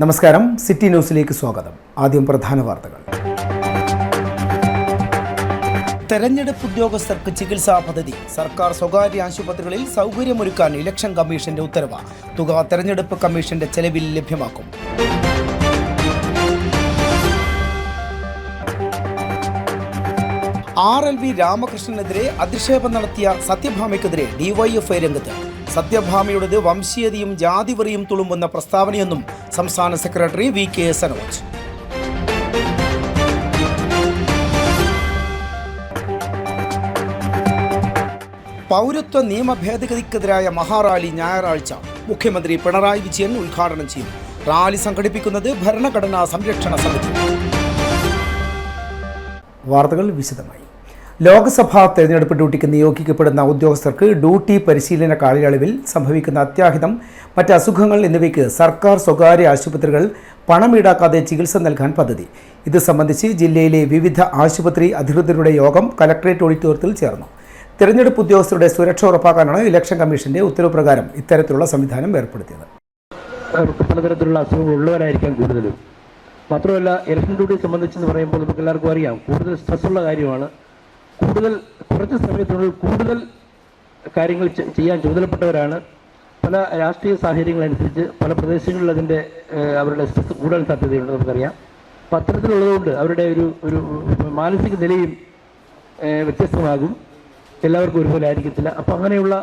നമസ്കാരം, സിറ്റി ന്യൂസിലേക്ക് സ്വാഗതം. ആദ്യം പ്രധാന വാർത്തകൾ. തെരഞ്ഞെടുപ്പ് ഉദ്യോഗസ്ഥർക്ക് ചികിത്സാ പദ്ധതി. സർക്കാർ സ്വകാര്യ ആശുപത്രികളിൽ സൗകര്യമൊരുക്കാൻ ഇലക്ഷൻ കമ്മീഷന്റെ ഉത്തരവ്. തുക തെരഞ്ഞെടുപ്പ് കമ്മീഷന്റെ ചെലവിൽ ലഭ്യമാക്കും. RLV രാമകൃഷ്ണനെതിരെ അധിക്ഷേപം നടത്തിയ സത്യഭാമയ്ക്കെതിരെ ഡിവൈഎഫ്ഐ രംഗത്ത്. സത്യഭാമയുടേത് വംശീയതയും ജാതിവെറിയും തുളുമ്പുന്ന പ്രസ്താവനയെന്നും സംസ്ഥാന സെക്രട്ടറി VK സനോജ്. പൗരത്വ നിയമ ഭേദഗതിക്കെതിരായ മഹാറാലി ഞായറാഴ്ച മുഖ്യമന്ത്രി പിണറായി വിജയൻ ഉദ്ഘാടനം ചെയ്യും. റാലി സംഘടിപ്പിക്കുന്നത് ഭരണഘടനാ സംരക്ഷണ സമിതി. വാർത്തകൾ വിശദമായി. ലോക്സഭാ തെരഞ്ഞെടുപ്പ് ഡ്യൂട്ടിക്ക് നിയോഗിക്കപ്പെടുന്ന ഉദ്യോഗസ്ഥർക്ക് ഡ്യൂട്ടി പരിശീലന കാലയളവിൽ സംഭവിക്കുന്ന അത്യാഹിതം, മറ്റ് അസുഖങ്ങൾ എന്നിവയ്ക്ക് സർക്കാർ സ്വകാര്യ ആശുപത്രികൾ പണം ഈടാക്കാതെ ചികിത്സ നൽകാൻ പദ്ധതി. ഇത് സംബന്ധിച്ച് ജില്ലയിലെ വിവിധ ആശുപത്രി അധികൃതരുടെ യോഗം കലക്ട്രേറ്റ് ഓഡിറ്റോറിയത്തിൽ ചേർന്നു. തെരഞ്ഞെടുപ്പ് ഉദ്യോഗസ്ഥരുടെ സുരക്ഷ ഉറപ്പാക്കാനാണ് ഇലക്ഷൻ കമ്മീഷന്റെ ഉത്തരവ് പ്രകാരം ഇത്തരത്തിലുള്ള സംവിധാനം ഏർപ്പെടുത്തിയത്. പലതരത്തിലുള്ള അസുഖങ്ങൾ ഉള്ളവരായിരിക്കാം കൂടുതലും. മാത്രമല്ല, ഇലക്ഷൻ ഡ്യൂട്ടി സംബന്ധിച്ചെന്ന് പറയുമ്പോൾ നമുക്ക് എല്ലാവർക്കും അറിയാം, കൂടുതൽ സ്ട്രെസ്സുള്ള കാര്യമാണ്. കുറച്ച് സമയത്തിനുള്ളിൽ കൂടുതൽ കാര്യങ്ങൾ ചെയ്യാൻ ചുമതലപ്പെട്ടവരാണ്. പല രാഷ്ട്രീയ സാഹചര്യങ്ങളനുസരിച്ച് പല പ്രദേശങ്ങളിൽ അവരുടെ സ്ട്രെസ് കൂടാൻ സാധ്യതയുണ്ട്, നമുക്കറിയാം. അപ്പം അത്തരത്തിലുള്ളതുകൊണ്ട് അവരുടെ ഒരു മാനസിക നിലയും വ്യത്യസ്തമാകും, എല്ലാവർക്കും ഒരുപോലെ ആയിരിക്കത്തില്ല. അപ്പം അങ്ങനെയുള്ള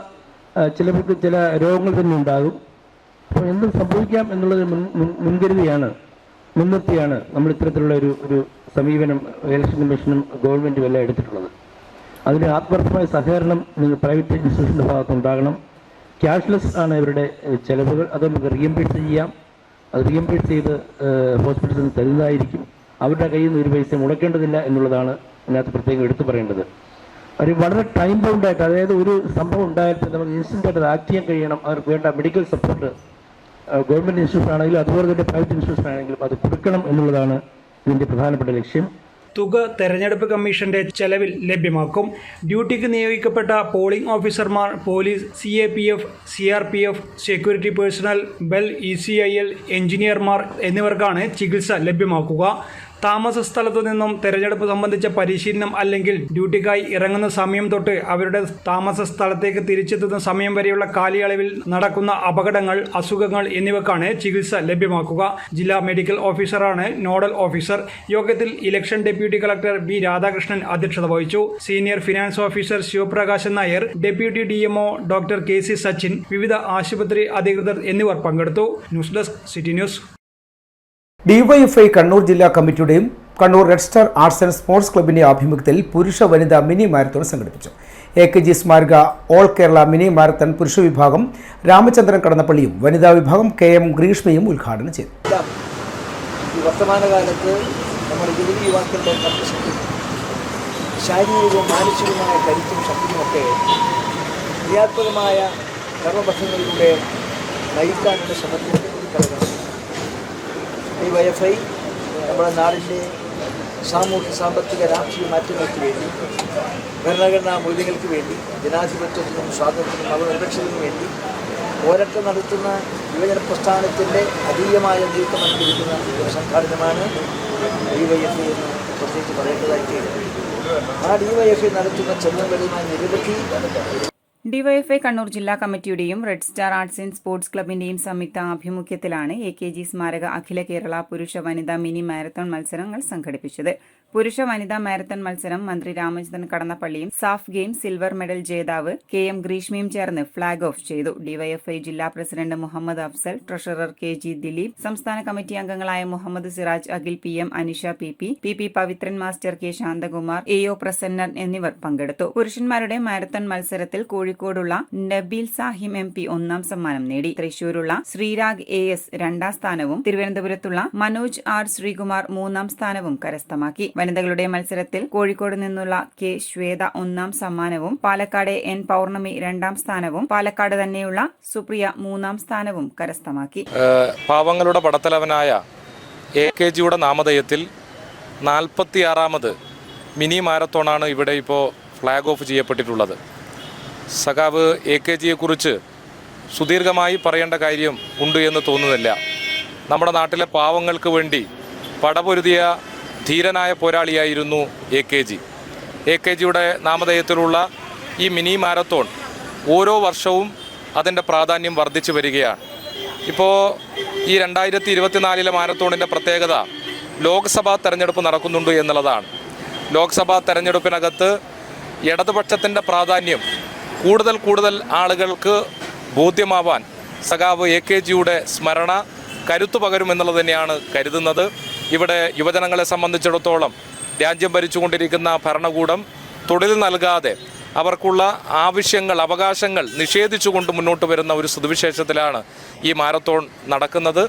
ചിലർക്ക് ചില രോഗങ്ങൾ തന്നെ ഉണ്ടാകും. അപ്പോൾ എന്തും സംഭവിക്കാം എന്നുള്ളത് മുൻനിർത്തിയാണ് നമ്മൾ ഇത്തരത്തിലുള്ള ഒരു സമീപനം ഇലക്ഷൻ കമ്മീഷനും ഗവൺമെൻറ്റും എല്ലാം എടുത്തിട്ടുള്ളത്. അതിന് ആത്മാർത്ഥമായ സഹകരണം പ്രൈവറ്റ് ഇൻസ്റ്റിറ്റ്യൂഷൻ്റെ ഭാഗത്തുണ്ടാകണം. ക്യാഷ്ലെസ് ആണ് ഇവരുടെ ചിലവുകൾ, അത് നമുക്ക് റീഎംബേഴ്സ് ചെയ്യാം. അത് റീഎംബേഴ്സ് ചെയ്ത് ഹോസ്പിറ്റലിൽ തരുന്നതായിരിക്കും. അവരുടെ കയ്യിൽ നിന്ന് ഒരു പൈസ മുടക്കേണ്ടതില്ല എന്നുള്ളതാണ് ഇതിനകത്ത് പ്രത്യേകം എടുത്തു പറയേണ്ടത്. ഒരു വളരെ ടൈം ബൗണ്ടായിട്ട്, അതായത് ഒരു സംഭവം ഉണ്ടായിട്ട് നമുക്ക് ഇൻസ്റ്റൻ്റായിട്ട് അത് ആക്ട് ചെയ്യാൻ കഴിയണം. അവർക്ക് വേണ്ട മെഡിക്കൽ സപ്പോർട്ട് ഗവൺമെൻറ് ഇൻസ്റ്റിറ്റ്യൂഷൻ ആണെങ്കിലും അതുപോലെ തന്നെ പ്രൈവറ്റ് ഇൻസ്റ്റിറ്റ്യൂഷൻ ആണെങ്കിലും അത് കൊടുക്കണം എന്നുള്ളതാണ് ഇതിൻ്റെ പ്രധാനപ്പെട്ട ലക്ഷ്യം. തുക തെരഞ്ഞെടുപ്പ് കമ്മീഷന്റെ ചെലവിൽ ലഭ്യമാക്കും. ഡ്യൂട്ടിക്ക് നിയോഗിക്കപ്പെട്ട പോളിംഗ് ഓഫീസർമാർ, police, CAPF, CRPF, security personal, bell, ECIL എഞ്ചിനീയർമാർ എന്നിവർക്കാണ് ചികിത്സ ലഭ്യമാക്കുക. താമസ സ്ഥലത്തു നിന്നും തെരഞ്ഞെടുപ്പ് സംബന്ധിച്ച പരിശീലനം അല്ലെങ്കിൽ ഡ്യൂട്ടിക്കായി ഇറങ്ങുന്ന സമയം തൊട്ട് അവരുടെ താമസ സ്ഥലത്തേക്ക് തിരിച്ചെത്തുന്ന സമയം വരെയുള്ള കാലയളവിൽ നടക്കുന്ന അപകടങ്ങൾ, അസുഖങ്ങൾ എന്നിവക്കാണ് ചികിത്സ ലഭ്യമാക്കുക. ജില്ലാ മെഡിക്കൽ ഓഫീസറാണ് നോഡൽ ഓഫീസർ. യോഗത്തിൽ election deputy collector B Radhakrishnan അധ്യക്ഷത വഹിച്ചു. Senior finance officer Sivaprakasan Nair, deputy DMO doctor KC Sachin, വിവിധ ആശുപത്രി അധികൃതർ എന്നിവർ പങ്കെടുത്തു. News desk, city news. DYFI Kannur ജില്ലാ കമ്മിറ്റിയുടെയും Kannur red star arts and sports ക്ലബിന്റെ ആഭിമുഖ്യത്തിൽ പുരുഷ വനിതാ മിനി മാരത്തോൺ സംഘടിപ്പിച്ചു. AKG സ്മാരക ഓൾ കേരള മിനി മാരത്തൺ പുരുഷ വിഭാഗം രാമചന്ദ്രൻ കടന്നപ്പള്ളിയും വനിതാ വിഭാഗം KM ഗ്രീഷ്മയും ഉദ്ഘാടനം ചെയ്തു. വർത്തമാനകാലത്ത് നമ്മുടെ യുവാക്കളുടെ ശാരീരികവും മാനസികവുമായ കരുത്തും ശക്തിയുമൊക്കെ ക്രിയാത്മകമായ കർമ്മപഥങ്ങളിലൂടെ നയിക്കാനുള്ള ശ്രമത്തിൻ്റെ ഒരു ഘടകമാണ്. DYFI നമ്മുടെ നാടിൻ്റെ സാമൂഹ്യ, സാമ്പത്തിക, രാഷ്ട്രീയ മാറ്റങ്ങൾക്ക് വേണ്ടി, ഭരണഘടനാ മൂല്യങ്ങൾക്ക് വേണ്ടി, ജനാധിപത്യത്തിനും സ്വാതന്ത്ര്യത്തിനും മതനിരപേക്ഷതയ്ക്കും വേണ്ടി പോരാട്ടം നടത്തുന്ന യുവജന പ്രസ്ഥാനത്തിൻ്റെ അതീയമായ നീക്കം അനുഭവിക്കുന്ന ഒരു സംഘാടനമാണ് DYFI എന്ന് പ്രത്യേകിച്ച് പറയേണ്ടതായിട്ട്. ആ DYFI നടത്തുന്ന ചലനങ്ങളുമായി നിരവധി ഡിവൈഎഫ്ഐ കണ്ണൂർ ജില്ലാ കമ്മിറ്റിയുടെയും red star arts and sports ക്ലബിന്റെയും സംയുക്ത ആഭിമുഖ്യത്തിലാണ് AKG സ്മാരക അഖില കേരള പുരുഷ വനിതാ മിനി മാരത്തോൺ മത്സരങ്ങൾ സംഘടിപ്പിച്ചത്. പുരുഷ വനിതാ മാരത്തൺ മത്സരം മന്ത്രി രാമചന്ദ്രൻ കടന്നപ്പള്ളിയും സാഫ് ഗെയിം സിൽവർ മെഡൽ ജേതാവ് KM ഗ്രീഷ്മയും ചേർന്ന് ഫ്ളാഗ് ഓഫ് ചെയ്തു. ഡിവൈഎഫ്ഐ ജില്ലാ president Muhammad Afsal, treasurer KG Dileep, സംസ്ഥാന കമ്മിറ്റി അംഗങ്ങളായ Muhammad Siraj, Akhil PM, Anisha PP Pavithran master, K Santhakumar, AO Prasannan എന്നിവർ പങ്കെടുത്തു. പുരുഷന്മാരുടെ മാരത്തൺ മത്സരത്തിൽ കോഴിക്കോടുള്ള നബീൽ സാഹിം MP ഒന്നാം സമ്മാനം നേടി. തൃശൂരുള്ള ശ്രീരാഗ് AS രണ്ടാം സ്ഥാനവും തിരുവനന്തപുരത്തുള്ള മനോജ് R ശ്രീകുമാർ മൂന്നാം സ്ഥാനവും കരസ്ഥമാക്കി. വനിതകളുടെ മത്സരത്തിൽ കോഴിക്കോട് നിന്നുള്ള K ശ്വേത ഒന്നാം സമ്മാനവും പാലക്കാട് N പൗർണമി രണ്ടാം സ്ഥാനവും പാലക്കാട് തന്നെയുള്ള സുപ്രിയ മൂന്നാം സ്ഥാനവും കരസ്ഥമാക്കി. പാവങ്ങളുടെ പടത്തലവനായ AKGയുടെ നാമധേയത്തിൽ 46ാമത് മിനി മാരത്തോണാണ് ഇവിടെ ഇപ്പോൾ ഫ്ലാഗ് ഓഫ് ചെയ്യപ്പെട്ടിട്ടുള്ളത്. സഖാവ് AKGയെക്കുറിച്ച് സുദീർഘമായി പറയേണ്ട കാര്യം ഉണ്ട് എന്ന് തോന്നുന്നില്ല. നമ്മുടെ നാട്ടിലെ പാവങ്ങൾക്ക് വേണ്ടി പടപൊരുതിയ ധീരനായ പോരാളിയായിരുന്നു AKG. AKGയുടെ നാമധേയത്തിലുള്ള ഈ മിനി മാരത്തോൺ ഓരോ വർഷവും അതിൻ്റെ പ്രാധാന്യം വർദ്ധിച്ചു വരികയാണ്. ഇപ്പോൾ ഈ 2024 മാരത്തോണിൻ്റെ പ്രത്യേകത ലോക്സഭാ തെരഞ്ഞെടുപ്പ് നടക്കുന്നുണ്ട് എന്നുള്ളതാണ്. ലോക്സഭാ തെരഞ്ഞെടുപ്പിനകത്ത് ഇടതുപക്ഷത്തിൻ്റെ പ്രാധാന്യം കൂടുതൽ ആളുകൾക്ക് ബോധ്യമാവാൻ സഖാവ് AKGയുടെ സ്മരണ കരുത്തു പകരുമെന്നുള്ളത് തന്നെയാണ് കരുതുന്നത്. ഇവിടെ യുവജനങ്ങളെ സംബന്ധിച്ചിടത്തോളം രാജ്യം ഭരിച്ചുകൊണ്ടിരിക്കുന്ന ഭരണകൂടം തൊഴിൽ നൽകാതെ അവർക്കുള്ള ആവശ്യങ്ങൾ, അവകാശങ്ങൾ നിഷേധിച്ചുകൊണ്ട് മുന്നോട്ട് വരുന്ന ഒരു സ്ഥിതിവിശേഷത്തിലാണ് ഈ മാരത്തോൺ നടക്കുന്നത്.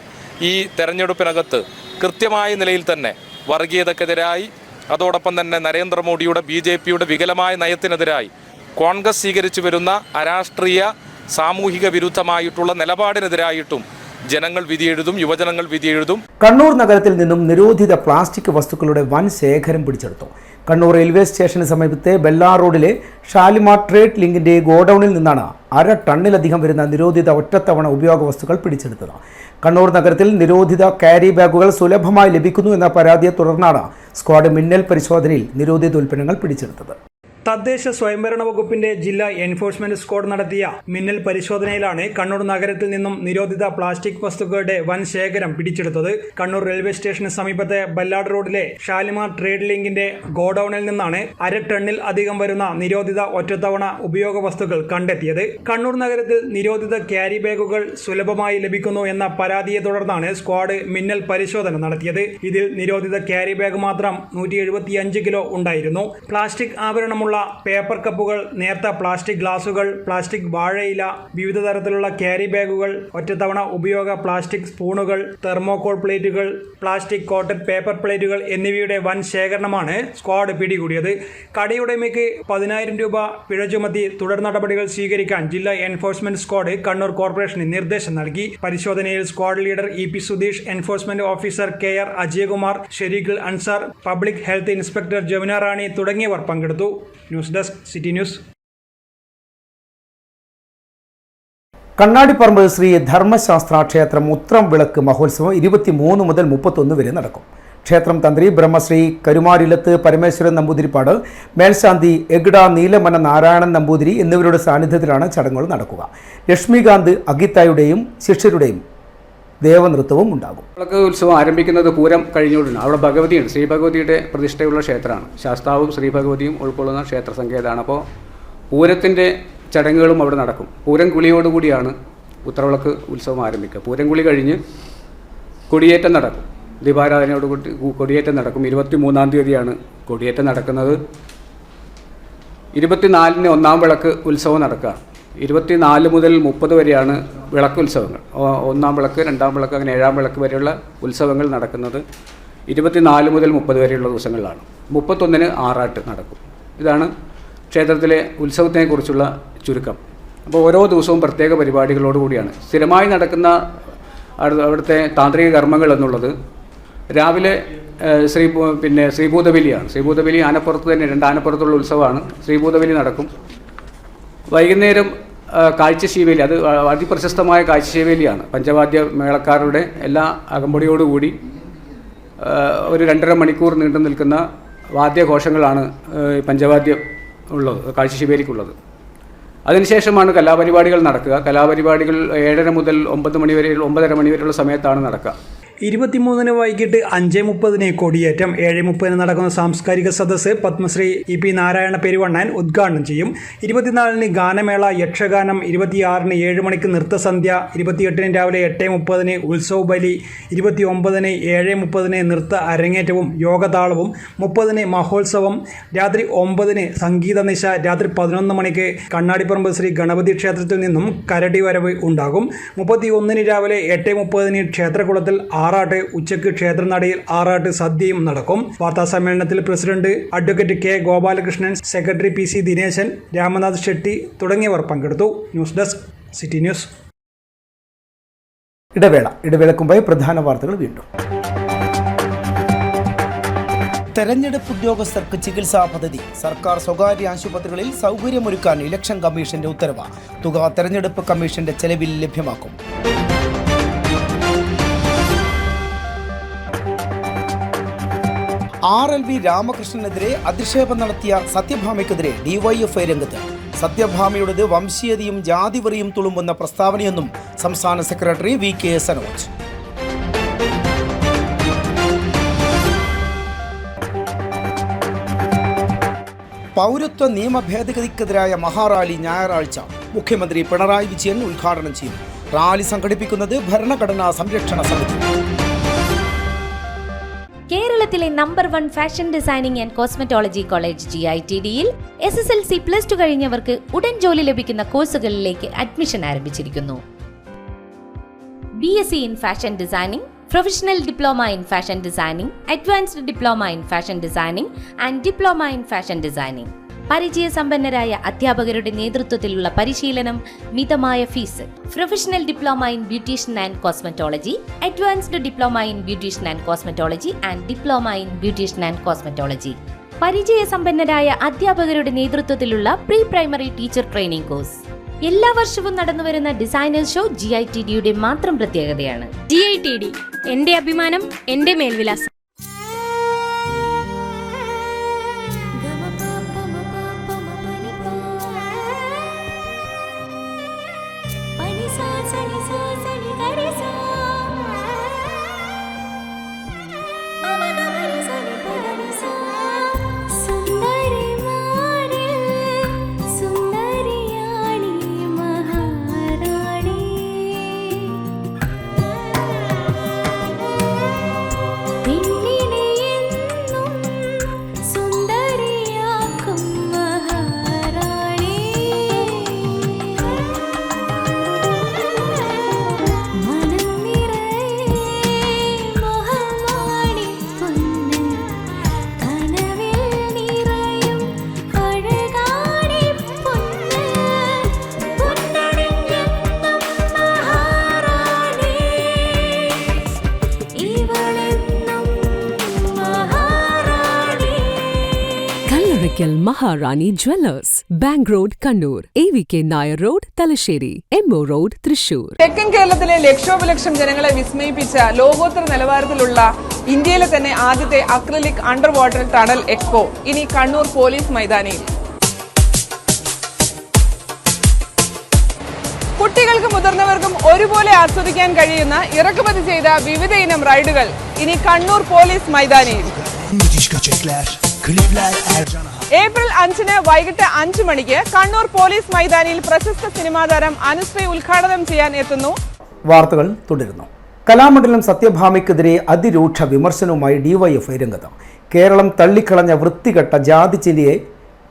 ഈ തെരഞ്ഞെടുപ്പിനകത്ത് കൃത്യമായ നിലയിൽ തന്നെ വർഗീയതക്കെതിരായി, അതോടൊപ്പം തന്നെ നരേന്ദ്രമോദിയുടെ BJPയുടെ വികലമായ നയത്തിനെതിരായി കോൺഗ്രസ് സ്വീകരിച്ചു വരുന്ന അരാഷ്ട്രീയ സാമൂഹിക വിരുദ്ധമായിട്ടുള്ള നിലപാടിനെതിരായിട്ടും ജനങ്ങൾ വിധിയെഴുതും, യുവജനങ്ങൾ വിധിയെഴുതും. കണ്ണൂർ നഗരത്തിൽ നിന്നും നിരോധിത പ്ലാസ്റ്റിക് വസ്തുക്കളുടെ വൻ ശേഖരം പിടിച്ചെടുത്തു. കണ്ണൂർ റെയിൽവേ സ്റ്റേഷന് സമീപത്തെ ബെല്ലാർ റോഡിലെ ഷാലിമാർ ട്രേഡ് ലിങ്കിന്റെ ഗോഡൌണിൽ നിന്നാണ് 1/2 ടണ്ണിലധികം വരുന്ന നിരോധിത ഒറ്റത്തവണ ഉപയോഗ വസ്തുക്കൾ പിടിച്ചെടുത്തത്. കണ്ണൂർ നഗരത്തിൽ നിരോധിത ക്യാരി ബാഗുകൾ സുലഭമായി ലഭിക്കുന്നു എന്ന പരാതിയെ തുടർന്നാണ് സ്ക്വാഡ് മിന്നൽ പരിശോധനയിൽ നിരോധിത ഉൽപ്പന്നങ്ങൾ പിടിച്ചെടുത്തത്. തദ്ദേശ സ്വയംഭരണ വകുപ്പിന്റെ ജില്ലാ എൻഫോഴ്സ്മെന്റ് സ്ക്വാഡ് നടത്തിയ മിന്നൽ പരിശോധനയിലാണ് കണ്ണൂർ നഗരത്തിൽ നിന്നും നിരോധിത പ്ലാസ്റ്റിക് വസ്തുക്കളുടെ വൻ ശേഖരം പിടിച്ചെടുത്തത്. കണ്ണൂർ റെയിൽവേ സ്റ്റേഷന് സമീപത്തെ ബല്ലാഡ് റോഡിലെ ഷാലിമാർ ട്രേഡ് ലിങ്കിന്റെ ഗോഡൌണിൽ നിന്നാണ് 1/2 ടണ്ണിൽ അധികം വരുന്ന നിരോധിത ഒറ്റത്തവണ ഉപയോഗ വസ്തുക്കൾ കണ്ടെത്തിയത്. കണ്ണൂർ നഗരത്തിൽ നിരോധിത ക്യാരി ബാഗുകൾ സുലഭമായി ലഭിക്കുന്നു എന്ന പരാതിയെ തുടർന്നാണ് സ്ക്വാഡ് മിന്നൽ പരിശോധന നടത്തിയത്. ഇതിൽ നിരോധിത ക്യാരി ബാഗ് മാത്രം 175 കിലോ ഉണ്ടായിരുന്നു. പ്ലാസ്റ്റിക് ആവരണമുള്ള പേപ്പർ കപ്പുകൾ, നേർത്ത പ്ലാസ്റ്റിക് ഗ്ലാസുകൾ, പ്ലാസ്റ്റിക് വാഴയില, വിവിധ തരത്തിലുള്ള ക്യാരി ബാഗുകൾ, ഒറ്റത്തവണ ഉപയോഗ പ്ലാസ്റ്റിക് സ്പൂണുകൾ, തെർമോകോൾ പ്ലേറ്റുകൾ, പ്ലാസ്റ്റിക് കോട്ടഡ് പേപ്പർ പ്ലേറ്റുകൾ എന്നിവയുടെ വൻ ശേഖരണമാണ് സ്ക്വാഡ് പിടികൂടിയത്. കടയുടമയ്ക്ക് 10,000 രൂപ പിഴ ചുമത്തി തുടർ നടപടികൾ സ്വീകരിക്കാൻ ജില്ലാ എൻഫോഴ്സ്മെന്റ് സ്ക്വാഡ് കണ്ണൂർ കോർപ്പറേഷന് നിർദ്ദേശം നൽകി. പരിശോധനയിൽ squad leader EP Sudheesh, enforcement officer KR Ajayakumar, Shereekhul Ansar, public health inspector Jamuna Rani തുടങ്ങിയവർ പങ്കെടുത്തു. News desk city news. Kannadiparamba Shri Dharmasastha ക്ഷേത്രം ഉത്രം വിളക്ക് മഹോത്സവം 23 മുതൽ 31 വരെ നടക്കും. ക്ഷേത്രം തന്ത്രി ബ്രഹ്മശ്രീ കരുമാരിലത്ത് പരമേശ്വരൻ നമ്പൂതിരിപ്പാട്, മേൽശാന്തി എഗഡ നീലമന നാരായണൻ നമ്പൂതിരി എന്നിവരുടെ സാന്നിധ്യത്തിലാണ് ചടങ്ങുകൾ നടക്കുക. ലക്ഷ്മികാന്ത് അഗിത്തായുടെയും ശിഷ്യരുടെയും ദേവനൃത്തവും ഉണ്ടാകും. വിളക്ക് ഉത്സവം ആരംഭിക്കുന്നത് പൂരം കഴിഞ്ഞുകൊണ്ടാണ്. അവിടെ ഭഗവതിയുണ്ട്, ശ്രീ ഭഗവതിയുടെ പ്രതിഷ്ഠയുള്ള ക്ഷേത്രമാണ്. ശാസ്താവും ശ്രീ ഭഗവതിയും ഉൾക്കൊള്ളുന്ന ക്ഷേത്ര സങ്കേതമാണ്. അപ്പോൾ പൂരത്തിൻ്റെ ചടങ്ങുകളും അവിടെ നടക്കും. പൂരം കുളിയോടുകൂടിയാണ് ഉത്രവിളക്ക് ഉത്സവം ആരംഭിക്കുക. പൂരം കുളി കഴിഞ്ഞ് കൊടിയേറ്റം നടക്കും. ദീപാരാധനയോടുകൂടി കൊടിയേറ്റം നടക്കും. 23-ാം തീയതിയാണ് കൊടിയേറ്റം നടക്കുന്നത്. 24-ന് 1-ാം വിളക്ക് ഉത്സവം നടക്കുക. 24 മുതൽ 30 വരെയാണ് വിളക്ക് ഉത്സവങ്ങൾ. 1-ാം വിളക്ക്, 2-ാം വിളക്ക്, അങ്ങനെ 7-ാം വിളക്ക് വരെയുള്ള ഉത്സവങ്ങൾ നടക്കുന്നത് 24 മുതൽ 30 വരെയുള്ള ദിവസങ്ങളിലാണ്. 31-ന് ആറാട്ട് നടക്കും. ഇതാണ് ക്ഷേത്രത്തിലെ ഉത്സവത്തെക്കുറിച്ചുള്ള ചുരുക്കം. അപ്പോൾ ഓരോ ദിവസവും പ്രത്യേക പരിപാടികളോടുകൂടിയാണ്. സ്ഥിരമായി നടക്കുന്ന അവിടുത്തെ താന്ത്രിക കർമ്മങ്ങൾ എന്നുള്ളത് രാവിലെ ശ്രീഭൂതബലിയാണ്. ശ്രീഭൂതബലി ആനപ്പുറത്ത് തന്നെ, 2 ആനപ്പുറത്തുള്ള ഉത്സവമാണ്. ശ്രീഭൂതബലി നടക്കും. വൈകുന്നേരം കാഴ്ചശീവേലി, അത് അതിപ്രശസ്തമായ കാഴ്ചശീവേലിയാണ്. പഞ്ചവാദ്യ മേളക്കാരുടെ എല്ലാ അകമ്പടിയോടുകൂടി ഒരു 2.5 മണിക്കൂർ നീണ്ടു നിൽക്കുന്ന വാദ്യഘോഷങ്ങളാണ് പഞ്ചവാദ്യം ഉള്ളത്, കാഴ്ചശീവേലിക്കുള്ളത്. അതിനുശേഷമാണ് കലാപരിപാടികൾ നടക്കുക. കലാപരിപാടികൾ 7:30 മുതൽ 9:30 മണി വരെയുള്ള സമയത്താണ് നടക്കുക. 23-ന് വൈകിട്ട് 5:30-ന് കൊടിയേറ്റം. 7:30-ന് നടക്കുന്ന സാംസ്കാരിക സദസ്സ് പത്മശ്രീ EP നാരായണ പെരുവണ്ണൻ ഉദ്ഘാടനം ചെയ്യും. 24-ന് ഗാനമേള, യക്ഷഗാനം, 26-ന് 7 മണിക്ക് നൃത്തസന്ധ്യ, 28-ന് രാവിലെ 8:30-ന് ഉത്സവ ബലി, 29-ന് 7:30-ന് നൃത്ത അരങ്ങേറ്റവും യോഗതാളവും, 30-ന് മഹോത്സവം, രാത്രി 9-ന് സംഗീത നിശ, രാത്രി 11 മണിക്ക് കണ്ണാടിപ്പറമ്പ് ശ്രീ ഗണപതി ക്ഷേത്രത്തിൽ നിന്നും കരടി വരവ് ഉണ്ടാകും. 31-ന് രാവിലെ 8:30-ന് ക്ഷേത്രകുളത്തിൽ ആറാട്ട്, ഉച്ചയ്ക്ക് ക്ഷേത്രനടയിൽ ആറാട്ട് സദ്യയും നടക്കും. വാർത്താ സമ്മേളനത്തിൽ president advocate K Gopalakrishnan, secretary PC Dineshan, Ramanath Shetty തുടങ്ങിയവർ പങ്കെടുത്തു. News desk city news. ഇടവേളക്കുമ്പായി പ്രധാന വാർത്തകൾ വീണ്ടും. തെരഞ്ഞെടുപ്പ് ഉദ്യോഗസ്ഥർക്ക് ചികിത്സാ പദ്ധതി. സർക്കാർ സ്വകാര്യ ആശുപത്രികളിൽ സൗകര്യമൊരുക്കാൻ ഇലക്ഷൻ കമ്മീഷന്റെ ഉത്തരവ്. തുക തെരഞ്ഞെടുപ്പ് കമ്മീഷന്റെ ചെലവിൽ ലഭ്യമാക്കും. RLV രാമകൃഷ്ണനെതിരെ അധിക്ഷേപം നടത്തിയ സത്യഭാമയ്ക്കെതിരെ ഡിവൈഎഫ്ഐ രംഗത്ത്. സത്യഭാമയുടേത് വംശീയതയും ജാതിവെറിയും തുളുമ്പുന്ന പ്രസ്താവനയെന്നും സംസ്ഥാന സെക്രട്ടറി VK സനോജ്. പൗരത്വ നിയമ ഭേദഗതിക്കെതിരായ മഹാറാലി ഞായറാഴ്ച മുഖ്യമന്ത്രി പിണറായി വിജയൻ ഉദ്ഘാടനം ചെയ്യും. റാലി സംഘടിപ്പിക്കുന്നത് ഭരണഘടനാ സംരക്ഷണ സമിതി. കേരളത്തിലെ number 1 fashion designing and cosmetology college GITDയിൽ SSLC +2 കഴിഞ്ഞവർക്ക് ഉടൻ ജോലി ലഭിക്കുന്ന കോഴ്സുകളിലേക്ക് അഡ്മിഷൻ ആരംഭിച്ചിരിക്കുന്നു. BSc in fashion designing, professional diploma in fashion designing, advanced diploma in fashion designing and diploma in fashion designing. പരിചയസമ്പന്നരായ അധ്യാപകരുടെ നേതൃത്വത്തിലുള്ള പരിശീലനം, മിതമായ fees. Professional diploma in beautician and cosmetology, advanced diploma in beautician and cosmetology and diploma in beautician and cosmetology. പരിചയസമ്പന്നരായ അധ്യാപകരുടെ നേതൃത്വത്തിലുള്ള pre primary teacher training course. എല്ലാ വർഷവും നടന്നുവരുന്ന ഡിസൈനേഴ്സ് ഷോ GITDയുടെ മാത്രം പ്രത്യേകതയാണ്. GITD എന്റെ അഭിമാനം, എന്റെ മേൽവിലാസം. Maharani Jewellers, Bank Road, Kannur, AVK Nair Road, Talasheri, MO Road, Thrissur. തെക്കൻ കേരളത്തിലെ ലക്ഷോപലക്ഷം ജനങ്ങളെ വിസ്മയിപ്പിച്ച ലോകോത്തര നിലവാരത്തിലുള്ള ഇന്ത്യയിലെ തന്നെ ആദ്യത്തെ acrylic under water tunnel expo ഇനി കണ്ണൂർ പോലീസ് മൈതാനിയിൽ. കുട്ടികൾക്കും മുതിർന്നവർക്കും ഒരുപോലെ ആസ്വദിക്കാൻ കഴിയുന്ന ഇറക്കുമതി ചെയ്ത വിവിധ ഇനം റൈഡുകൾ ഇനി കണ്ണൂർ പോലീസ് മൈതാനിയിൽ. ഏപ്രിൽ 5 വൈകിട്ട് 5 മണിക്ക് കണ്ണൂർ പോലീസ് മൈതാനിയിൽ പ്രശസ്ത സിനിമാ താരം അനുശ്രീ ഉദ്ഘാടനം ചെയ്യാൻ എത്തുന്നു. വാർത്തകൾ തുടരുന്നു. കലാമണ്ഡലം സത്യഭാമയ്ക്കെതിരെ അതിരൂക്ഷ വിമർശനവുമായി ഡിവൈഎഫ്ഐ രംഗത്ത്. കേരളം തള്ളിക്കളഞ്ഞ വൃത്തികെട്ട ജാതിചിന്തയെ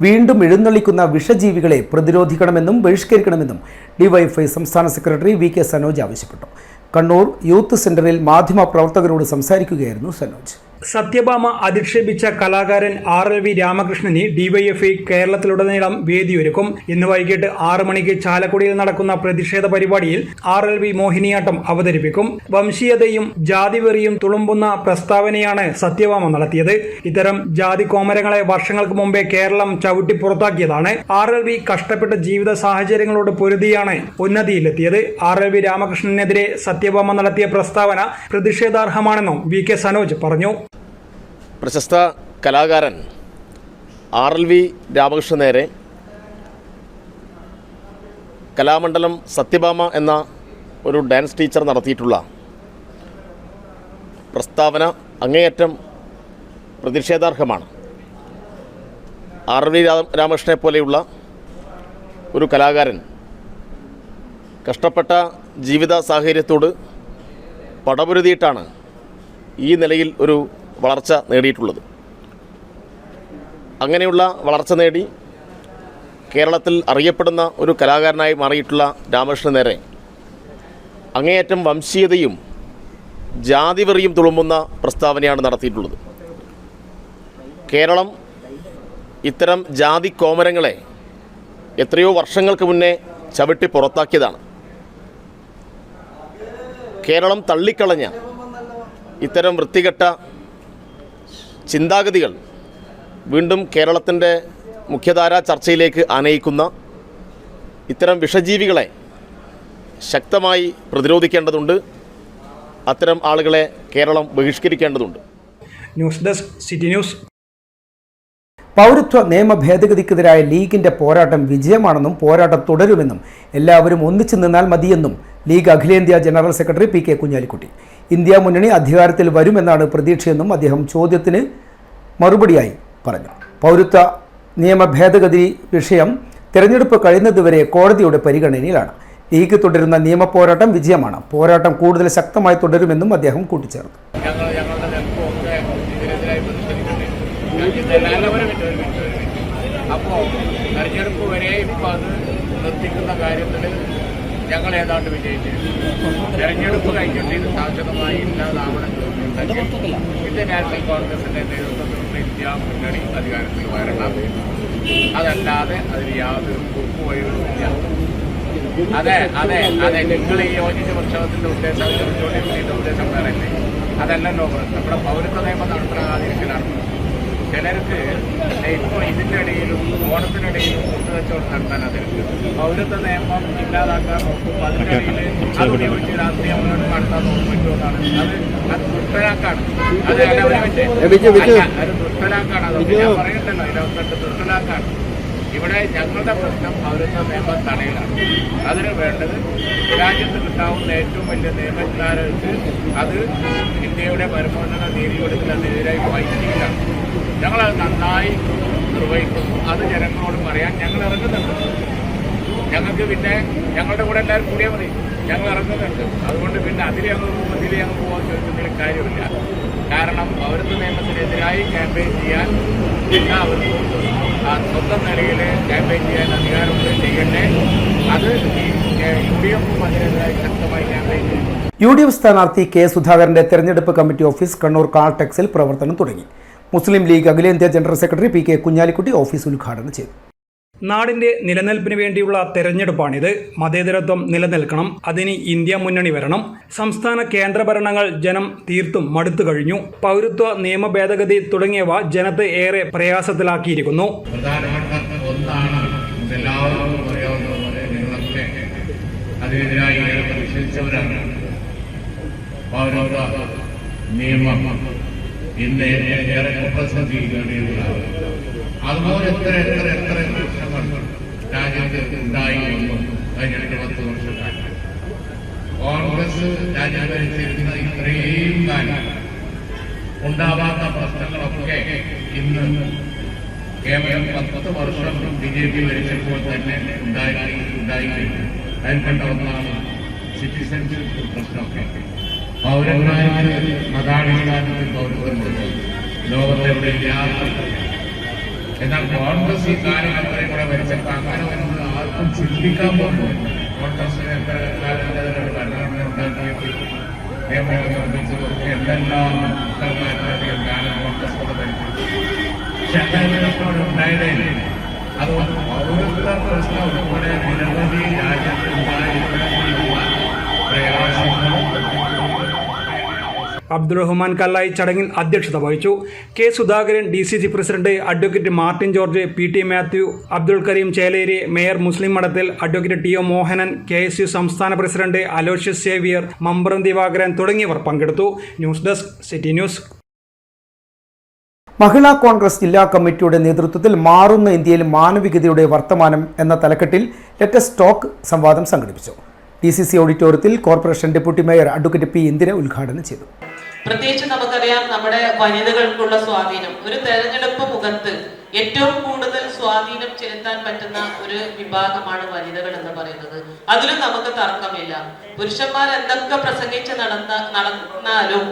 വീണ്ടും എഴുന്നള്ളിക്കുന്ന വിഷജീവികളെ പ്രതിരോധിക്കണമെന്നും ബഹിഷ്കരിക്കണമെന്നും ഡിവൈഎഫ്ഐ സംസ്ഥാന സെക്രട്ടറി VK സനോജ് ആവശ്യപ്പെട്ടു. കണ്ണൂർ യൂത്ത് സെന്ററിൽ മാധ്യമപ്രവർത്തകരോട് സംസാരിക്കുകയായിരുന്നു സനോജ്. സത്യഭാമ അധിക്ഷേപിച്ച കലാകാരൻ RLV രാമകൃഷ്ണന് ഡിവൈഎഫ്ഐ കേരളത്തിലുടനീളം വേദിയൊരുക്കും. ഇന്ന് വൈകിട്ട് 6 മണിക്ക് ചാലക്കുടിയിൽ നടക്കുന്ന പ്രതിഷേധ പരിപാടിയിൽ RLV മോഹിനിയാട്ടം അവതരിപ്പിക്കും. വംശീയതയും ജാതിവെറിയും തുളുമ്പുന്ന പ്രസ്താവനയാണ് സത്യഭാമ നടത്തിയത്. ഇത്തരം ജാതി കോമരങ്ങളെ വർഷങ്ങൾക്ക് മുമ്പേ കേരളം ചവിട്ടി പുറത്താക്കിയതാണ്. RLV കഷ്ടപ്പെട്ട ജീവിത സാഹചര്യങ്ങളോട് പൊരുതിയാണ് ഉന്നതിയിലെത്തിയത്. RLV രാമകൃഷ്ണനെതിരെ സത്യഭാമ നടത്തിയ പ്രസ്താവന പ്രതിഷേധാർഹമാണെന്നും VK സനോജ് പറഞ്ഞു. പ്രശസ്ത കലാകാരൻ RLV രാമകൃഷ്ണൻ നേരെ കലാമണ്ഡലം സത്യഭാമ എന്ന ഒരു ഡാൻസ് ടീച്ചർ നടത്തിയിട്ടുള്ള പ്രസ്താവന അങ്ങേയറ്റം പ്രതിഷേധാർഹമാണ്. RLV രാമകൃഷ്ണനെ പോലെയുള്ള ഒരു കലാകാരൻ കഷ്ടപ്പെട്ട ജീവിത സാഹചര്യത്തോട് പടപൊരുതിയിട്ടാണ് ഈ നിലയിൽ ഒരു വളർച്ച നേടിയിട്ടുള്ളത്. അങ്ങനെയുള്ള വളർച്ച നേടി കേരളത്തിൽ അറിയപ്പെടുന്ന ഒരു കലാകാരനായി മാറിയിട്ടുള്ള രാമകൃഷ്ണൻ നേരെ അങ്ങേയറ്റം വംശീയതയും ജാതിവെറിയും തുളുമ്പുന്ന പ്രസ്താവനയാണ് നടത്തിയിട്ടുള്ളത്. കേരളം ഇത്തരം ജാതി കോമരങ്ങളെ എത്രയോ വർഷങ്ങൾക്ക് മുന്നേ ചവിട്ടി പുറത്താക്കിയതാണ്. കേരളം തള്ളിക്കളഞ്ഞ ഇത്തരം വൃത്തികെട്ട ചിന്താഗതികൾ വീണ്ടും കേരളത്തിൻ്റെ മുഖ്യധാരാ ചർച്ചയിലേക്ക് ആനയിക്കുന്ന ഇത്തരം വിഷജീവികളെ ശക്തമായി പ്രതിരോധിക്കേണ്ടതുണ്ട്. അത്തരം ആളുകളെ കേരളം ബഹിഷ്കരിക്കേണ്ടതുണ്ട്. News desk city news. പൗരത്വ നിയമ ഭേദഗതിക്കെതിരായ ലീഗിന്റെ പോരാട്ടം വിജയമാണെന്നും പോരാട്ടം തുടരുമെന്നും എല്ലാവരും ഒന്നിച്ചു നിന്നാൽ മതിയെന്നും ലീഗ് അഖിലേന്ത്യാ general secretary P K Kunhalikutty. India മുന്നണി അധികാരത്തിൽ വരുമെന്നാണ് പ്രതീക്ഷയെന്നും അദ്ദേഹം ചോദ്യത്തിന് മറുപടിയായി പറഞ്ഞു. പൗരത്വ നിയമ ഭേദഗതി വിഷയം തെരഞ്ഞെടുപ്പ് കഴിയുന്നതുവരെ കോടതിയുടെ പരിഗണനയിലാണ്. ലീഗ് തുടരുന്ന നിയമ പോരാട്ടം വിജയമാണ്. പോരാട്ടം കൂടുതൽ ശക്തമായി തുടരുമെന്നും അദ്ദേഹം കൂട്ടിച്ചേർത്തു. അപ്പോൾ തെരഞ്ഞെടുപ്പ് വരെ ഇപ്പം അത് നിർത്തിക്കുന്ന കാര്യത്തിൽ ഞങ്ങൾ ഏതാണ്ട് വിജയിച്ചു. തെരഞ്ഞെടുപ്പ് കഴിഞ്ഞിട്ട് ഇത് ശാശ്വതമായി ഇല്ലാതാവണമെന്നുണ്ടെങ്കിൽ ഇന്ത്യൻ നാഷണൽ കോൺഗ്രസിന്റെ നേതൃത്വത്തിലുള്ള ഇന്ത്യ മുന്നണി അധികാരത്തിൽ വരണം. അതല്ലാതെ അതിന് യാതൊരു കുറുക്കുവഴികളുമില്ല. അതെ അതെ അതെ നിങ്ങൾ ഈ യോജിച്ച പ്രക്ഷോഭത്തിന്റെ ഉദ്ദേശം ഇതിന്റെ ഉദ്ദേശം വേറെ അല്ലേ? അതല്ലല്ലോ നമ്മുടെ പൗരത്വ നിയമം നടപ്പിലാകാതിരിക്കലാണ്. ചിലർക്ക് ഇപ്പോൾ ഇതിൻ്റെ ഇടയിലും ഓണത്തിനിടയിലും കൂട്ടുകച്ചവടം നടത്താൻ അതിർക്ക് പൗരത്വ നിയമം ഇല്ലാതാക്കാൻ നോക്കുമ്പോൾ അതിൻ്റെ ഇടയിൽ അത് ഉപയോഗിച്ച് രാഷ്ട്രീയ മുന്നോട്ട് നടത്താൻ നോക്കുമെന്നാണ്. അത് ദുഷ്ടലാക്കാണ്. അത് ദുഷ്ടലാക്കാണ്. അതൊക്കെ ഞാൻ പറയണ്ടല്ലോ. ഇതിനകത്ത് ദുഷ്ടലാക്കാണ്. ഇവിടെ ഞങ്ങളുടെ പ്രശ്നം പൗരത്വ നിയമ തടയലാണ്. അതിന് വേണ്ടത് രാജ്യത്ത് കിട്ടാവുന്ന ഏറ്റവും വലിയ നിയമജ്ഞാനങ്ങൾക്ക് അത് ഇന്ത്യയുടെ പരമോന്നത നീതിപീഠത്തിനെതിരായി വൈദ്യുതിയിലാണ്. ഞങ്ങളത് നന്നായി നിർവഹിക്കുന്നു. അത് ജനങ്ങളോട് പറയാൻ ഞങ്ങൾ ഇറങ്ങുന്നുണ്ട്. ഞങ്ങൾക്ക് പിന്നെ ഞങ്ങളുടെ കൂടെ എല്ലാവരും കൂടിയാൽ മതി. ഞങ്ങൾ ഇറങ്ങുന്നുണ്ട്. അതുകൊണ്ട് പിന്നെ അതിലെ അങ്ങ് പോകാൻ ചോദിക്കുന്നതിൽ കാര്യമില്ല. കാരണം പൗരത്വ നിയമത്തിനെതിരായി ക്യാമ്പയിൻ ചെയ്യാൻ എല്ലാവർക്കും സ്വന്തം നിലയിൽ ക്യാമ്പയിൻ ചെയ്യാൻ അധികാരമുണ്ട്. ചെയ്യട്ടെ. അത് UDF അതിനെതിരായി ശക്തമായി ക്യാമ്പയിൻ ചെയ്യും. UDF സ്ഥാനാർത്ഥി കെ സുധാകരന്റെ തെരഞ്ഞെടുപ്പ് കമ്മിറ്റി ഓഫീസ് കണ്ണൂർ കാൾടെക്സിൽ പ്രവർത്തനം തുടങ്ങി. മുസ്ലിം ലീഗ് അഖിലേന്ത്യാ general secretary P K Kunhalikutty office ഉദ്ഘാടനം ചെയ്തു. നാടിന്റെ നിലനിൽപ്പിന് വേണ്ടിയുള്ള തെരഞ്ഞെടുപ്പാണിത്. മതേതരത്വം നിലനിൽക്കണം. അതിന് ഇന്ത്യ മുന്നണി വരണം. സംസ്ഥാന കേന്ദ്ര ഭരണങ്ങൾ ജനം തീർത്തും മടുത്തു കഴിഞ്ഞു. പൗരത്വ നിയമ ഭേദഗതി തുടങ്ങിയവ ജനത്തെ ഏറെ പ്രയാസത്തിലാക്കിയിരിക്കുന്നു. പ്രധാനപ്പെട്ട ഒന്നാണ് എല്ലാവർക്കും അറിയാവുന്നതുപോലെ നിങ്ങളൊക്കെ അതിനെതിരായി പ്രതിഷേധിച്ചവരാണ്. പൗരത്വ നിയമം ഇന്ന് ഏറെ കുപ്രസിദ്ധി നേടിയതാണ്. അതുപോലെ എത്ര പ്രശ്നങ്ങൾ രാജ്യത്ത് ഉണ്ടായി വന്നു കഴിഞ്ഞ 20 വർഷക്കാലം. കോൺഗ്രസ് രാജ്യം ഭരിച്ചിരുന്ന ഇത്രയും കാലം ഉണ്ടാവാത്ത പ്രശ്നങ്ങളൊക്കെ ഇന്ന് കേവലം 10 വർഷം BJP ഭരിച്ചപ്പോൾ തന്നെ ഉണ്ടായിക്കഴിഞ്ഞു. അതിൽപ്പെട്ട ഒന്നാണ് സിറ്റിസൺഷിപ്പ് പ്രശ്നമൊക്കെ. പൗരന്മാർക്ക് മതാടിസ്ഥാനത്തിൽ പൗരത്വം കൊടുത്തു. ലോകത്തെവിടെ ഇല്ലാത്ത. എന്നാൽ കോൺഗ്രസ് ഈ കാര്യം അത്രയും കൂടെ ഭരിച്ചപ്പോൾ അങ്ങനെ വരുന്നത് ആർക്കും ചിന്തിക്കാൻ പോകുന്നു. കോൺഗ്രസിന് എത്ര കാലം ഭരണഘടന ഉണ്ടാക്കിയിട്ട് നിയമങ്ങൾ നിർമ്മിച്ചതൊക്കെ എന്തെല്ലാം അധികം കാലം കോൺഗ്രസ് കൂടെ ഭരിച്ചു. പക്ഷെ അങ്ങനെ ഉണ്ടായതേ. അതുകൊണ്ട് പൗരത്വ പ്രശ്നം ഉൾപ്പെടെ നിരവധി രാജ്യത്തുണ്ടായിട്ടുള്ള പ്രയാസങ്ങളും അബ്ദുറഹ്മാൻ കല്ലായി ചടങ്ങിൽ അധ്യക്ഷത വഹിച്ചു. K Sudhakaran, DCC president advocate Martin George, PT Mathew, Abdul Kareem Cheleri, mayor Muslim Madathil advocate TO Mohanan, KSU സംസ്ഥാന പ്രസിഡന്റ് അലോഷ്യസ് സേവിയർ, മമ്പ്രം ദിവാകരൻ തുടങ്ങിയവർ പങ്കെടുത്തു. News desk city news. Mahila Congress ജില്ലാ കമ്മിറ്റിയുടെ നേതൃത്വത്തിൽ മാറുന്ന ഇന്ത്യയിൽ മാനവികതയുടെ വർത്തമാനം എന്ന തലക്കെട്ടിൽ ലെറ്റസ് ടോക്ക് സംവാദം സംഘടിപ്പിച്ചു. DCC ഓഡിറ്റോറിയത്തിൽ corporation deputy mayor advocate P Indira ഉദ്ഘാടനം ചെയ്തു. പ്രത്യേകിച്ച് നമുക്കറിയാം നമ്മുടെ വനിതകൾക്കുള്ള സ്വാധീനം. ഒരു തെരഞ്ഞെടുപ്പ് മുഖത്ത് ഏറ്റവും കൂടുതൽ സ്വാധീനം ചെലുത്താൻ പറ്റുന്ന ഒരു വിഭാഗമാണ് വനിതകൾ എന്ന് പറയുന്നത്. അതിലും നമുക്ക് തർക്കമില്ല. പുരുഷന്മാർ എന്തൊക്കെ പ്രസംഗിച്ച് നടന്നാലും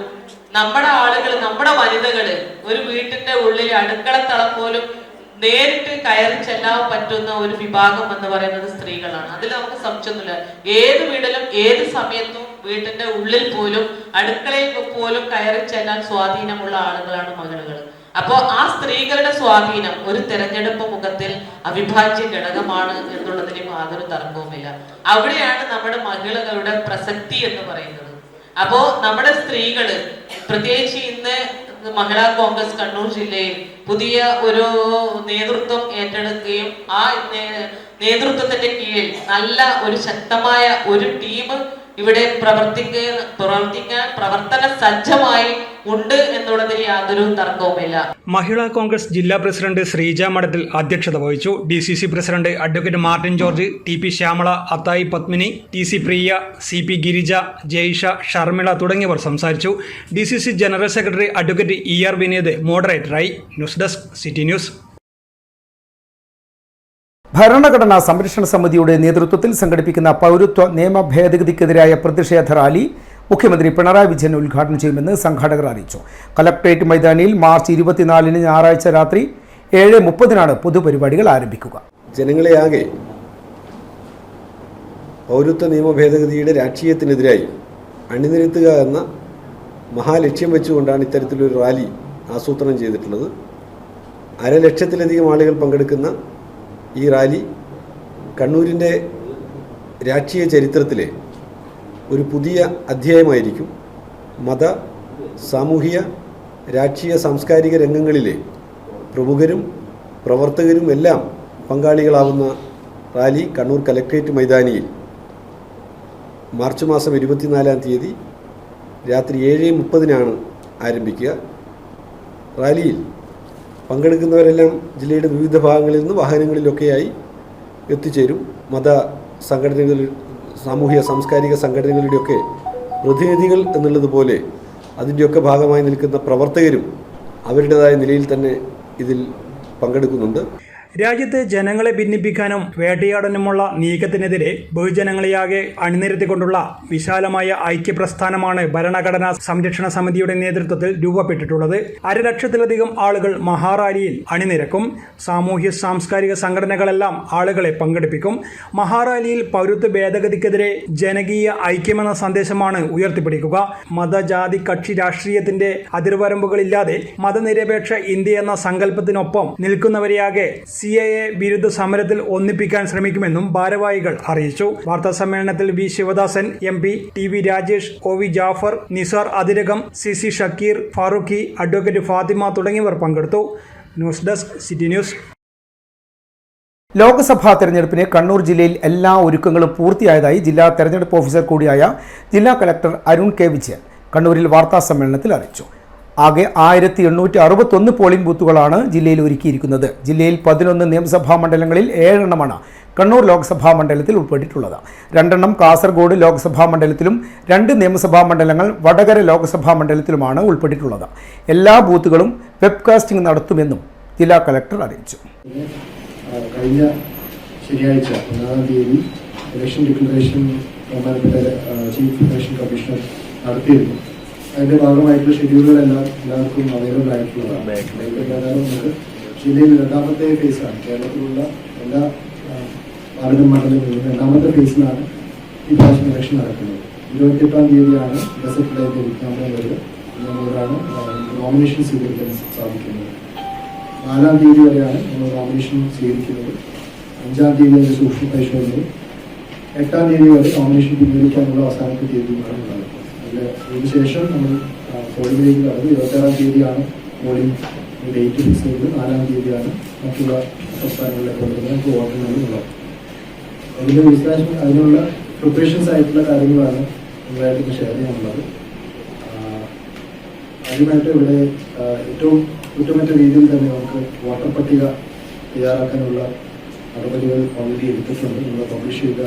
നമ്മുടെ ആളുകൾ, നമ്മുടെ വനിതകള് ഒരു വീട്ടിന്റെ ഉള്ളിൽ അടുക്കളത്തളം പോലും നേരിട്ട് കയറി ചെല്ലാൻ പറ്റുന്ന ഒരു വിഭാഗം എന്ന് പറയുന്നത് സ്ത്രീകളാണ്. അതിൽ നമുക്ക് സംശയമൊന്നുമില്ല. ഏത് വീട്ടിലും ഏത് സമയത്തും വീട്ടിന്റെ ഉള്ളിൽ പോലും അടുക്കളയിൽ പോലും കയറി ചെല്ലാൻ സ്വാധീനമുള്ള ആളുകളാണ് മഹിളകൾ. അപ്പോ ആ സ്ത്രീകളുടെ സ്വാധീനം ഒരു തെരഞ്ഞെടുപ്പ് മുഖത്തിൽ അവിഭാജ്യ ഘടകമാണ് എന്നുള്ളതിന് യാതൊരു തർക്കവുമില്ല. അവിടെയാണ് നമ്മുടെ മഹിളകളുടെ പ്രസക്തി എന്ന് പറയുന്നത്. അപ്പോ നമ്മുടെ സ്ത്രീകള് പ്രത്യേകിച്ച് ഇന്ന് മഹിളാ കോൺഗ്രസ് കണ്ണൂർ ജില്ലയിൽ പുതിയ ഒരു നേതൃത്വം ഏറ്റെടുക്കുകയും ആ നേതൃത്വത്തിന്റെ കീഴിൽ നല്ല ഒരു ശക്തമായ ഒരു ടീം ഇവിടെ പ്രവർത്തന സജ്ജമായി ഉണ്ട് എന്നുള്ളതിൽ യാതൊരു തർക്കവുമില്ല. മഹിളാ കോൺഗ്രസ് ജില്ലാ പ്രസിഡന്റ് ശ്രീജ മഠത്തിൽ അധ്യക്ഷത വഹിച്ചു. DCC president advocate Martin George, TP Shyamala, Athayi Padmini, TC Priya, CP Girija, Jaisha, Sharmila തുടങ്ങിയവർ സംസാരിച്ചു. DCC general secretary advocate ER Vineeth മോഡറേറ്ററായി. News desk city news. ഭരണഘടനാ സംരക്ഷണ സമിതിയുടെ നേതൃത്വത്തിൽ സംഘടിപ്പിക്കുന്ന പൗരത്വ നിയമ ഭേദഗതിക്കെതിരായ പ്രതിഷേധ റാലി മുഖ്യമന്ത്രി പിണറായി വിജയൻ ഉദ്ഘാടനം ചെയ്യുമെന്ന് സംഘാടകർ അറിയിച്ചു. കലക്ട്രേറ്റ് മൈതാനിയിൽ മാർച്ച് 24 ഞായറാഴ്ച രാത്രി 7:30 പൊതുപരിപാടികൾ ആരംഭിക്കുക. ജനങ്ങളെയാകെ പൗരത്വ നിയമ ഭേദഗതിയുടെ രാഷ്ട്രീയത്തിനെതിരായി അണിനിരത്തുക എന്ന മഹാലക്ഷ്യം വെച്ചുകൊണ്ടാണ് ഇത്തരത്തിലൊരു റാലി ആസൂത്രണം ചെയ്തിട്ടുള്ളത്. 1,00,000-ലധികം ആളുകൾ പങ്കെടുക്കുന്ന ഈ റാലി കണ്ണൂരിൻ്റെ രാഷ്ട്രീയ ചരിത്രത്തിലെ ഒരു പുതിയ അധ്യായമായിരിക്കും. മത, സാമൂഹിക, രാഷ്ട്രീയ, സാംസ്കാരിക രംഗങ്ങളിലെ പ്രമുഖരും പ്രവർത്തകരും എല്ലാം പങ്കാളികളാവുന്ന റാലി കണ്ണൂർ കലക്ട്രേറ്റ് മൈതാനിയിൽ മാർച്ച് മാസം 24-ാം തീയതി രാത്രി 7:30 ആരംഭിക്കുക. റാലിയിൽ പങ്കെടുക്കുന്നവരെല്ലാം ജില്ലയുടെ വിവിധ ഭാഗങ്ങളിൽ നിന്ന് വാഹനങ്ങളിലൊക്കെയായി എത്തിച്ചേരും. മത സംഘടനകൾ, സാമൂഹിക സാംസ്കാരിക സംഘടനകളുടെയൊക്കെ പ്രതിനിധികൾ എന്നുള്ളതുപോലെ അതിൻ്റെയൊക്കെ ഭാഗമായി നിൽക്കുന്ന പ്രവർത്തകരും അവരുടേതായ നിലയിൽ തന്നെ ഇതിൽ പങ്കെടുക്കുന്നുണ്ട്. രാജ്യത്തെ ജനങ്ങളെ ഭിന്നിപ്പിക്കാനും വേട്ടയാടാനുമുള്ള നീക്കത്തിനെതിരെ ബഹുജനങ്ങളെയാകെ അണിനിരത്തിക്കൊണ്ടുള്ള വിശാലമായ ഐക്യപ്രസ്ഥാനമാണ് ഭരണഘടനാ സംരക്ഷണ സമിതിയുടെ നേതൃത്വത്തിൽ രൂപപ്പെട്ടിട്ടുള്ളത്. 1,00,000-ലധികം ആളുകൾ മഹാറാലിയിൽ അണിനിരക്കും. സാമൂഹ്യ സാംസ്കാരിക സംഘടനകളെല്ലാം ആളുകളെ പങ്കെടുപ്പിക്കും. മഹാറാലിയിൽ പൗരത്വ ഭേദഗതിക്കെതിരെ ജനകീയ ഐക്യമെന്ന സന്ദേശമാണ് ഉയർത്തിപ്പിടിക്കുക. മതജാതി കക്ഷി രാഷ്ട്രീയത്തിന്റെ അതിർവരമ്പുകളില്ലാതെ മതനിരപേക്ഷ ഇന്ത്യ എന്ന സങ്കല്പത്തിനൊപ്പം നിൽക്കുന്നവരെയാകെ CAA വിരുദ്ധ സമരത്തിൽ ഒന്നിപ്പിക്കാൻ ശ്രമിക്കുമെന്നും ഭാരവാഹികൾ അറിയിച്ചു. വാർത്താ സമ്മേളനത്തിൽ V. Sivadasan MP, TV Rajesh, OV Jafar, Nisar Athirakam, CC Shakeer, Farooqui, advocate Fathima തുടങ്ങിയവർ പങ്കെടുത്തു. News desk city news. Lok Sabha തെരഞ്ഞെടുപ്പിന് കണ്ണൂർ ജില്ലയിൽ എല്ലാ ഒരുക്കങ്ങളും പൂർത്തിയായതായി ജില്ലാ തെരഞ്ഞെടുപ്പ് ഓഫീസർ കൂടിയായ ജില്ലാ കളക്ടർ അരുൺ K. വിജയൻ കണ്ണൂരിൽ വാർത്താ സമ്മേളനത്തിൽ അറിയിച്ചു. ആകെ 1861 പോളിംഗ് ബൂത്തുകളാണ് ജില്ലയിൽ ഒരുക്കിയിരിക്കുന്നത്. ജില്ലയിൽ 11 നിയമസഭാ മണ്ഡലങ്ങളിൽ 7 എണ്ണമാണ് കണ്ണൂർ ലോക്സഭാ മണ്ഡലത്തിൽ ഉൾപ്പെട്ടിട്ടുള്ളത്. 2 എണ്ണം കാസർഗോഡ് ലോക്സഭാ മണ്ഡലത്തിലും 2 നിയമസഭാ മണ്ഡലങ്ങൾ വടകര ലോക്സഭാ മണ്ഡലത്തിലുമാണ് ഉൾപ്പെട്ടിട്ടുള്ളത്. എല്ലാ ബൂത്തുകളും വെബ്കാസ്റ്റിംഗ് നടത്തുമെന്നും ജില്ലാ കളക്ടർ അറിയിച്ചു. കഴിഞ്ഞ ശനിയാഴ്ച 1-ാം തീയതി ഇലക്ഷൻ ഡിക്ലറേഷൻ ബഹുമാനപ്പെട്ട ചീഫ് ഇലക്ഷൻ കമ്മീഷണർ നടത്തിയിരുന്നു. അതിൻ്റെ ഭാഗമായിട്ടുള്ള ഷെഡ്യൂളുകളെല്ലാം എല്ലാവർക്കും അവൈലബിൾ ആയിട്ടുള്ളതാണ്. നമുക്ക് ജില്ലയിൽ 2ാമത്തെ ഫേസാണ്. കേരളത്തിലുള്ള എല്ലാ പാർലമെന്റ് മണ്ഡലങ്ങളിലും 2ാമത്തെ ഫേസിലാണ് ഈ പ്രാവശ്യം ഇലക്ഷൻ നടക്കുന്നത്. 28-ാം തീയതിയാണ് ഗസറ്റിലേക്ക് വിജ്ഞാപനം വരിക. നമ്മളോടാണ് നോമിനേഷൻ സ്വീകരിക്കാൻ സാധിക്കുന്നത്. 4-ാം തീയതി വരെയാണ് നമ്മൾ നോമിനേഷൻ സ്വീകരിക്കുന്നത്. 5-ാം തീയതി അതിൻ്റെ സൂക്ഷ്മ പരിശോധനയും 8-ാം തീയതി വരെ നോമിനേഷൻ പിൻവലിക്കാനുള്ള അവസാനത്തെ തീയതിയുമാണ് ഉള്ളത്. അതിനുശേഷം നമ്മൾ പോളിംഗിലേക്ക് കടന്നു. 26-ാം തീയതിയാണ് പോളിംഗ് ഡേറ്റ് ഫിക്സ് ചെയ്ത്. 4-ാം തീയതിയാണ് മറ്റുള്ള സംസ്ഥാനങ്ങളിലെ നമുക്ക് വോട്ടെണ്ണലുള്ളത്. അതിനുള്ള പ്രിപ്പറേഷൻസ് ആയിട്ടുള്ള കാര്യങ്ങളാണ് നിങ്ങളായിട്ട് ഷെയർ ചെയ്യാനുള്ളത്. ആദ്യമായിട്ട് ഇവിടെ ഏറ്റവും കുറ്റമറ്റ രീതിയിൽ തന്നെ നമുക്ക് വോട്ടർ പട്ടിക തയ്യാറാക്കാനുള്ള നടപടികൾ ഓൾറെഡി എടുത്തിട്ടുണ്ട്. നമ്മൾ പബ്ലിഷ് ചെയ്ത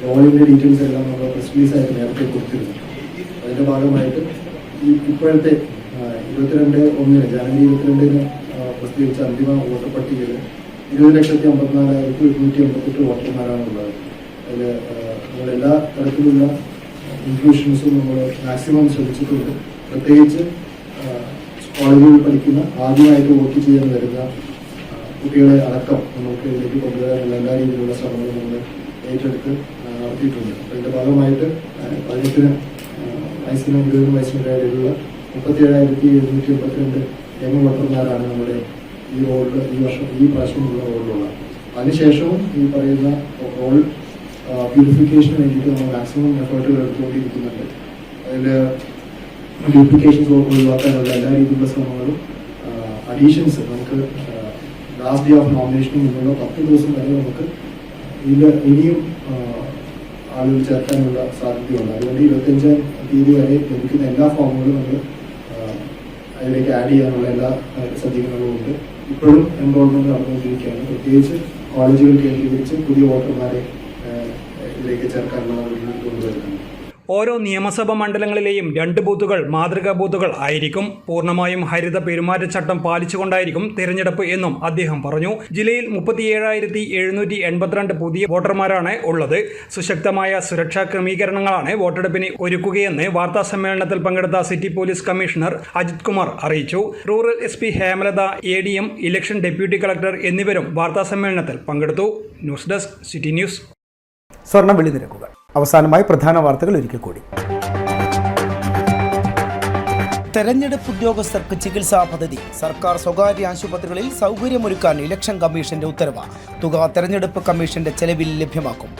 റോളിൻ്റെ ഡീറ്റെയിൽസ് എല്ലാം നമ്മൾ പ്രസ് റിലീസായിട്ട് നേരത്തെ കൊടുത്തിരുന്നു. അതിൻ്റെ ഭാഗമായിട്ട് ഈ ഇപ്പോഴത്തെ 22/1 ജനുവരി 22-ന് പ്രസിദ്ധീകരിച്ച അന്തിമ വോട്ടർ പട്ടികയിൽ 20,54,888 വോട്ടർമാരാണുള്ളത്. അതിൽ നമ്മളെല്ലാ തരത്തിലുള്ള ഇൻക്ലൂഷൻസും നമ്മൾ മാക്സിമം ശ്രമിച്ചിട്ടുണ്ട്. പ്രത്യേകിച്ച് കോളേജുകളിൽ പഠിക്കുന്ന ആദ്യമായിട്ട് വോട്ട് ചെയ്യാൻ വരുന്ന കുട്ടികളെ അടക്കം നമുക്ക് ഇതിലേക്ക് കൊണ്ടുവരാനുള്ള എല്ലാ രീതിയിലുള്ള ശ്രമങ്ങളും നമ്മൾ ഏറ്റെടുത്ത് നടത്തിയിട്ടുണ്ട്. അതിൻ്റെ ഭാഗമായിട്ട് 18 വയസ്സിനും 20 വയസ്സിനും ഇടയിലുള്ള 37,782 യങ് വോട്ടർമാരാണ് നമ്മുടെ ഈ റോഡിൽ ഈ പ്രാവശ്യമുള്ള റോഡിലുള്ള. അതിനുശേഷവും ഈ പറയുന്ന റോൾ പ്യൂരിഫിക്കേഷന് വേണ്ടിയിട്ട് നമ്മൾ മാക്സിമം എഫേർട്ടുകൾ എടുത്തുകൊണ്ടിരിക്കുന്നുണ്ട്. അതിൽ ഡ്യൂപ്ലിക്കേഷൻസ് ഒഴിവാക്കാനുള്ള എല്ലാ രീതിയിലുള്ള ശ്രമങ്ങളും അഡീഷൻസ് നമുക്ക് ലാസ്റ്റ് ഡേ ഓഫ് നോമിനേഷന് മുന്നുള്ള 10 ദിവസം വരെ നമുക്ക് ഇതിൽ ഇനിയും ആളുകൾ ചേർക്കാനുള്ള സാധ്യതയുണ്ട്. അതുകൊണ്ട് 25-ാം തീയതി വരെ ലഭിക്കുന്ന എല്ലാ ഫോമുകളും നമ്മൾ അതിലേക്ക് ആഡ് ചെയ്യാനുള്ള എല്ലാ സജ്ജീകരണങ്ങളും ഉണ്ട്. ഇപ്പോഴും എൻറോൾമെന്റ് നടന്നുകൊണ്ടിരിക്കുകയാണ്. പ്രത്യേകിച്ച് കോളേജുകൾ കേന്ദ്രീകരിച്ച് പുതിയ വോട്ടർമാരെ ഇതിലേക്ക് ചേർക്കാനുള്ള നടപടികൾ കൊണ്ടുവരുന്നുണ്ട്. ഓരോ നിയമസഭാ മണ്ഡലങ്ങളിലെയും 2 ബൂത്തുകൾ മാതൃകാ ബൂത്തുകൾ ആയിരിക്കും. പൂർണ്ണമായും ഹരിത പെരുമാറ്റച്ചട്ടം പാലിച്ചുകൊണ്ടായിരിക്കും തിരഞ്ഞെടുപ്പ് എന്നും അദ്ദേഹം പറഞ്ഞു. ജില്ലയിൽ 37,782 പുതിയ വോട്ടർമാരാണ് ഉള്ളത്. സുശക്തമായ സുരക്ഷാ ക്രമീകരണങ്ങളാണ് വോട്ടെടുപ്പിന് ഒരുക്കുകയെന്ന് വാർത്താസമ്മേളനത്തിൽ പങ്കെടുത്ത city police commissioner Ajith Kumar അറിയിച്ചു. Rural SP Hemalatha, ADM, election deputy collector എന്നിവരും വാർത്താസമ്മേളനത്തിൽ പങ്കെടുത്തു. News desk city news. സ്വർണ്ണവിളി നിരക്കുകൾ. അവസാനമായി പ്രധാന വാർത്തകൾ ഒരിക്കൽ കൂടി. തെരഞ്ഞെടുപ്പ് ഉദ്യോഗസ്ഥർക്ക് ചികിത്സാ പദ്ധതി. സർക്കാർ സ്വകാര്യ ആശുപത്രികളിൽ സൗകര്യമൊരുക്കാൻ ഇലക്ഷൻ കമ്മീഷന്റെ ഉത്തരവ്. തുക തെരഞ്ഞെടുപ്പ് കമ്മീഷന്റെ ചെലവിൽ ലഭ്യമാക്കും.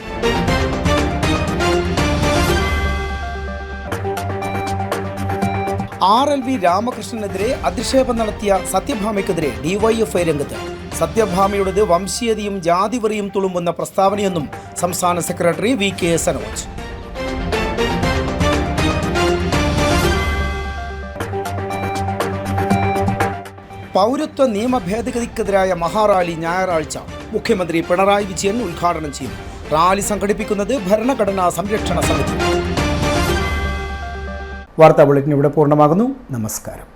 RLV രാമകൃഷ്ണനെതിരെ അധിക്ഷേപം നടത്തിയ സത്യഭാമയ്ക്കെതിരെ DYFI രംഗത്ത്. സത്യഭാമയുടേത് വംശീയതയും ജാതിവെറിയും തുളുമ്പുന്ന പ്രസ്താവനയെന്നും സംസ്ഥാന സെക്രട്ടറി VK സനോജ്. പൗരത്വ നിയമ ഭേദഗതിക്കെതിരായ മഹാറാലി ഞായറാഴ്ച മുഖ്യമന്ത്രി പിണറായി വിജയൻ ഉദ്ഘാടനം ചെയ്യും. റാലി സംഘടിപ്പിക്കുന്നത് ഭരണഘടനാ സംരക്ഷണ സമിതി. വാർത്താ ബുള്ളറ്റിൻ ഇവിടെ പൂർണ്ണമാകുന്നു. നമസ്കാരം.